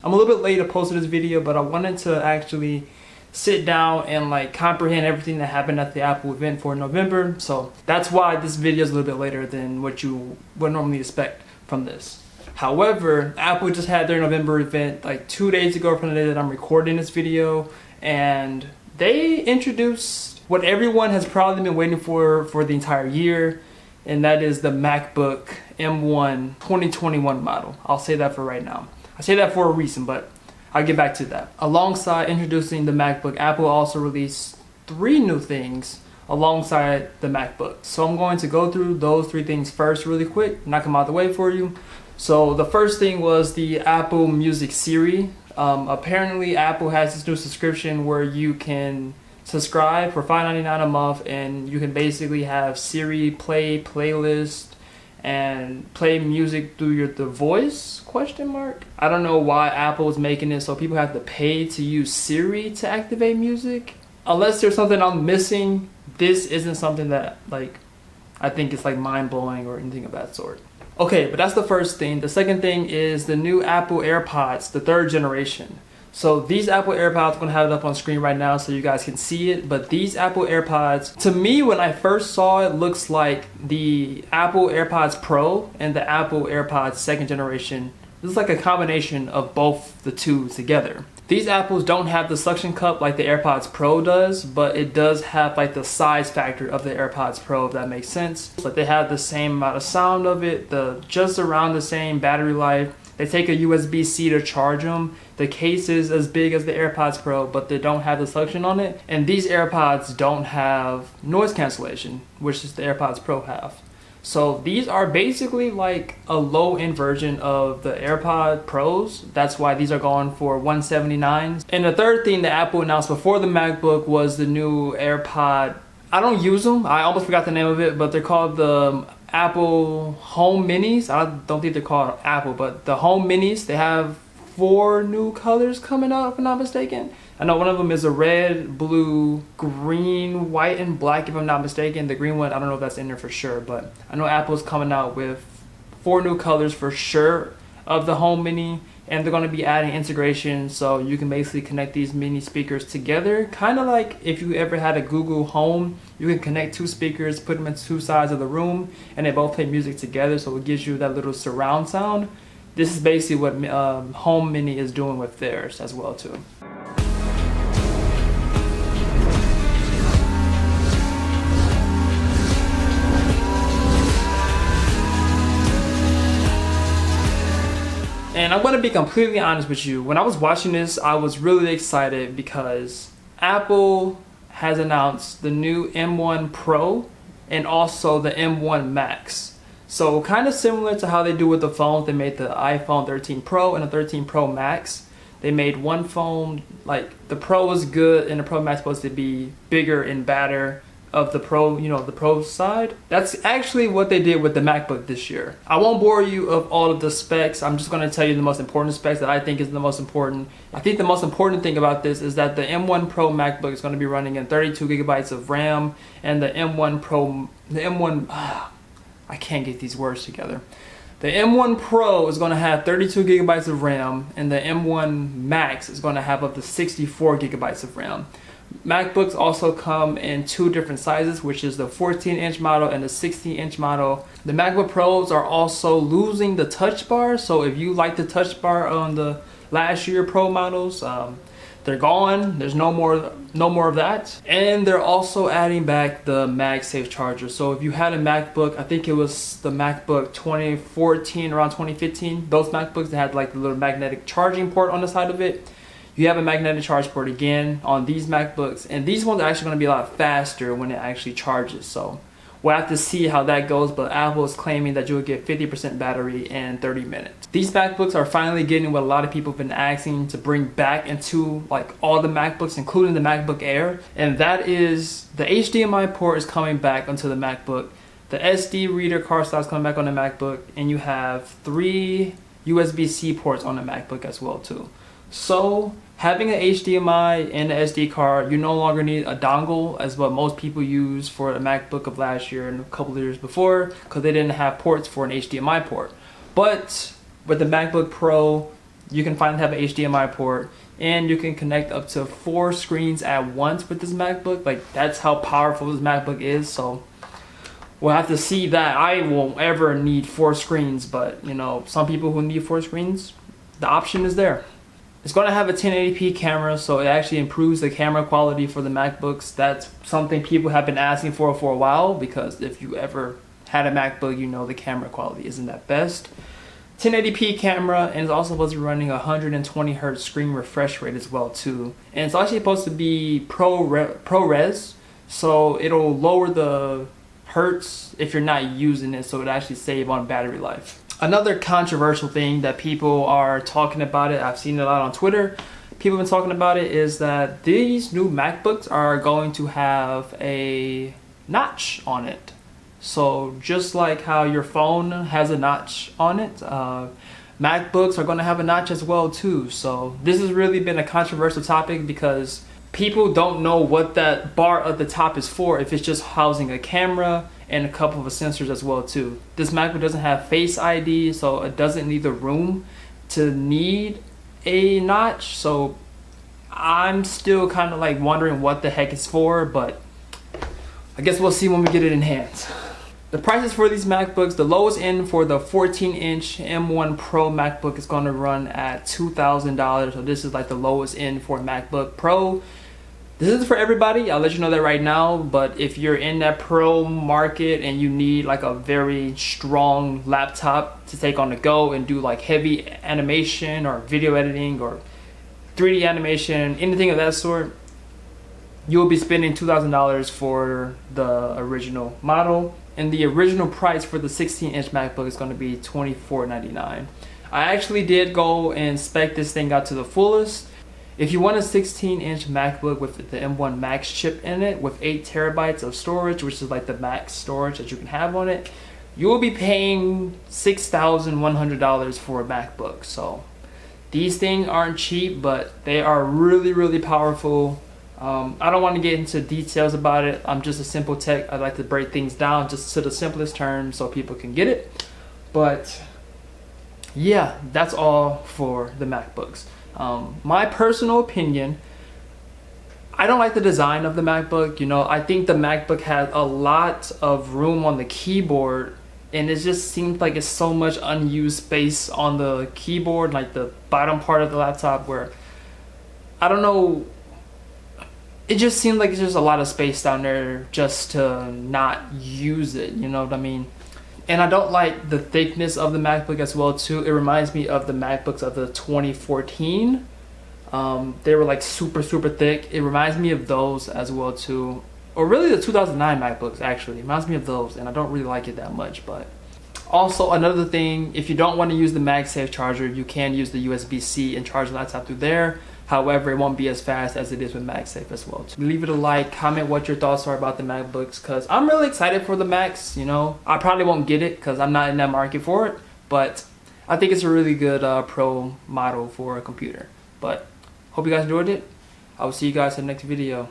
I'm a little bit late to post this video, but I wanted to actually sit down and like comprehend everything that happened at the Apple event for November. So that's why this video is a little bit later than what you would normally expect from this. However, Apple just had their November event like 2 days ago from the day that I'm recording this video, and they introduced what everyone has probably been waiting for the entire year, and that is the MacBook M1 2021 model. I'll say that for right now. I say that for a reason, but I'll get back to that. Alongside introducing the MacBook, Apple also released 3 new things alongside the MacBook. So I'm going to go through those 3 things first really quick, knock them out the way for you. So the first thing was the Apple Music Siri. Apparently Apple has this new subscription where you can subscribe for $5.99 a month, and you can basically have Siri play playlist and play music through the voice, question mark. I don't know why Apple is making it so people have to pay to use Siri to activate music. Unless there's something I'm missing, this isn't something that like I think is like mind-blowing or anything of that sort. Okay, but that's the first thing. The second thing is the new Apple Airpods, the 3rd generation. So these Apple AirPods, I'm gonna have it up on screen right now so you guys can see it. But these Apple AirPods, to me, when I first saw it, looks like the Apple AirPods Pro and the Apple AirPods 2nd generation. This is like a combination of both the two together. These Apples don't have the suction cup like the AirPods Pro does, but it does have like the size factor of the AirPods Pro, if that makes sense. But they have the same amount of sound of it, just around the same battery life. They take a USB-C to charge them. The case is as big as the AirPods Pro, but they don't have the suction on it. And these AirPods don't have noise cancellation, which is the AirPods Pro have. So these are basically like a low-end version of the AirPod Pros. That's why these are going for $179. And the third thing that Apple announced before the MacBook was the new AirPod. I don't use them. I almost forgot the name of it, but they're called the Apple Home Minis. I don't think they're called Apple, but the Home Minis. They have 4 new colors coming out, if I'm not mistaken. I know one of them is a red, blue, green, white, and black, if I'm not mistaken. The green one, I don't know if that's in there for sure, but I know Apple's coming out with 4 new colors for sure of the Home Mini, and they're going to be adding integration so you can basically connect these mini speakers together. Kind of like if you ever had a Google Home, you can connect 2 speakers, put them in 2 sides of the room, and they both play music together, so it gives you that little surround sound. This is basically what Home Mini is doing with theirs as well too. And I'm going to be completely honest with you. When I was watching this, I was really excited because Apple has announced the new M1 Pro and also the M1 Max. So kind of similar to how they do with the phones. They made the iPhone 13 Pro and the 13 Pro Max. They made one phone, like the Pro was good and the Pro Max supposed to be bigger and badder of the Pro, the Pro side. That's actually what they did with the MacBook this year. I won't bore you of all of the specs. I'm just going to tell you the most important specs that I think is the most important. I think the most important thing about this is that the M1 Pro MacBook is going to be running in 32 gigabytes of RAM, and the I can't get these words together. The M1 Pro is going to have 32 gigabytes of RAM, and the M1 Max is going to have up to 64 gigabytes of RAM. MacBooks also come in 2 different sizes, which is the 14-inch model and the 16-inch model. The MacBook Pros are also losing the touch bar, so if you like the touch bar on the last year Pro models, they're gone. There's no more of that. And they're also adding back the MagSafe charger. So if you had a MacBook, I think it was the MacBook 2014, around 2015, those MacBooks that had like the little magnetic charging port on the side of it, you have a magnetic charge port again on these MacBooks, and these ones are actually going to be a lot faster when it actually charges. So we'll have to see how that goes, but Apple is claiming that you'll get 50% battery in 30 minutes. These MacBooks are finally getting what a lot of people have been asking to bring back into like all the MacBooks, including the MacBook Air, and that is the HDMI port is coming back onto the MacBook. The SD reader card slot is coming back on the MacBook, and you have 3 USB-C ports on the MacBook as well too. So having an HDMI and an SD card, you no longer need a dongle as what most people use for a MacBook of last year and a couple of years before, because they didn't have ports for an HDMI port. But with the MacBook Pro, You can finally have an HDMI port, and you can connect up to 4 screens at once with this MacBook. Like, that's how powerful this MacBook is. So we'll have to see that. I won't ever need 4 screens, but you know, some people who need 4 screens, the option is there. It's going to have a 1080p camera, so it actually improves the camera quality for the MacBooks. That's something people have been asking for a while, because if you ever had a MacBook, you know the camera quality isn't that best. 1080p camera, and it's also supposed to be running 120 hertz screen refresh rate as well too. And it's actually supposed to be ProRes, so it'll lower the hertz if you're not using it, so it actually save on battery life. Another controversial thing that people are talking about it, I've seen it a lot on Twitter, people have been talking about it, is that these new MacBooks are going to have a notch on it. So just like how your phone has a notch on it, MacBooks are going to have a notch as well too. So this has really been a controversial topic, because people don't know what that bar at the top is for, if it's just housing a camera and a couple of sensors as well too. This MacBook doesn't have Face ID, so it doesn't need the room to need a notch. So I'm still kind of like wondering what the heck it's for, but I guess we'll see when we get it in hand. The prices for these MacBooks, the lowest end for the 14-inch M1Pro MacBook is going to run at $2,000. So this is like the lowest end for MacBook Pro. This isn't for everybody, I'll let you know that right now, but if you're in that Pro market and you need like a very strong laptop to take on the go and do like heavy animation or video editing or 3D animation, anything of that sort, you'll be spending $2,000 for the original model. And the original price for the 16-inch MacBook is going to be $24.99. I actually did go and spec this thing out to the fullest. If you want a 16-inch MacBook with the M1 Max chip in it with 8 terabytes of storage, which is like the max storage that you can have on it, you will be paying $6,100 for a MacBook. So these things aren't cheap, but they are really, really powerful. I don't want to get into details about it. I'm just a simple tech. I like to break things down just to the simplest terms so people can get it. But yeah, that's all for the MacBooks. My personal opinion, I don't like the design of the MacBook. You know, I think the MacBook has a lot of room on the keyboard, and it just seems like it's so much unused space on the keyboard, like the bottom part of the laptop, where I don't know, it just seems like it's just a lot of space down there just to not use it, you know what I mean? And I don't like the thickness of the MacBook as well too. It reminds me of the MacBooks of the 2014. They were like super thick. It reminds me of those as well too. Or really the 2009 MacBooks actually. It reminds me of those, and I don't really like it that much. But also another thing, if you don't want to use the MagSafe charger, you can use the USB-C and charge the laptop through there. However, it won't be as fast as it is with MagSafe as well. Leave it a like, comment what your thoughts are about the MacBooks, because I'm really excited for the Macs, you know. I probably won't get it because I'm not in that market for it, but I think it's a really good Pro model for a computer. But hope you guys enjoyed it. I will see you guys in the next video.